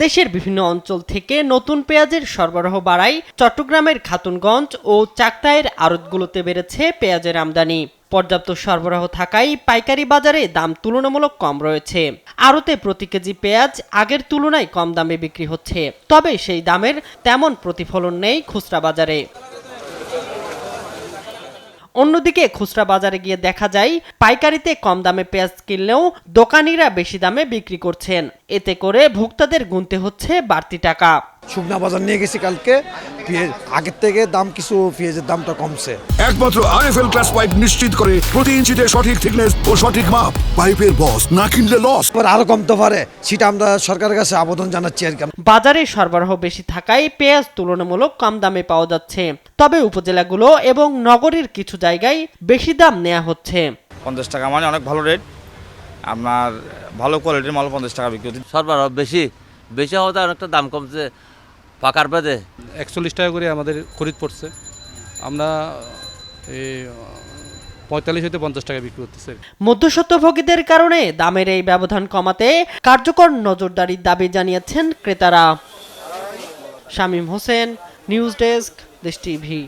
দেশের বিভিন্ন অঞ্চল থেকে নতুন পেঁয়াজের সরবরাহ বাড়ায় চট্টগ্রামের খাতুনগঞ্জ ও চাকতাইয়ের আড়তগুলোতে বেড়েছে পেঁয়াজের আমদানি। পর্যাপ্ত সরবরাহ থাকায় পাইকারি বাজারে দাম তুলনামূলক কম রয়েছে। আড়তে প্রতি কেজি পেঁয়াজ আগের তুলনায় কম দামে বিক্রি হচ্ছে, তবে সেই দামের তেমন প্রতিফলন নেই খুচরা বাজারে। অন্যদিকে খুচরা বাজারে গিয়ে দেখা যায় পাইকারিতে কম দামে পেঁয়াজ কিনলেও দোকানিরা বেশি দামে বিক্রি করছেন। এতে করে ভোক্তাদের গুনতে হচ্ছে বাড়তি টাকা। শুকনা বাজার নিয়ে গেছি কালকে, আগের থেকে দাম কিছু পেঁয়াজের দামটা কমছে। একমাত্র আরএফএল ক্লাস পাইপ নিশ্চিত করে প্রতি ইঞ্চিতে সঠিক থিকনেস ও সঠিক মাপ। পাইপের বস, না কিনলে লস। আরো কমতে পারে, সেটা আমরা সরকারের কাছে আবেদন জানাচ্ছি আর কি। বাজারে সরবরাহ বেশি থাকায় পেঁয়াজ তুলনামূলক কম দামে পাওয়া যাচ্ছে, তবে উপজেলাগুলো এবং নগরীর কিছু জায়গায় বেশি দাম নেওয়া হচ্ছে। 50 টাকা মানে অনেক ভালো রেট। আপনার ভালো কোয়ালিটির মাল 50 টাকা বিক্রি হচ্ছে। সরবরাহ বেশি হওয়াতে অনেকটা দাম কমছে। পাকার বাদে 41 টাকা করে আমাদের খরিদ পড়ছে। আমরা 45 হইতে 50 টাকা বিক্রি করতেছে। মধ্যস্বত্বভোগীদের কারণে দামের এই ব্যবধান কমাতে কার্যকর নজরদারির দাবি জানিয়েছেন ক্রেতারা। শামীম হোসেন, নিউজ ডেস্ক, দেশ টিভি।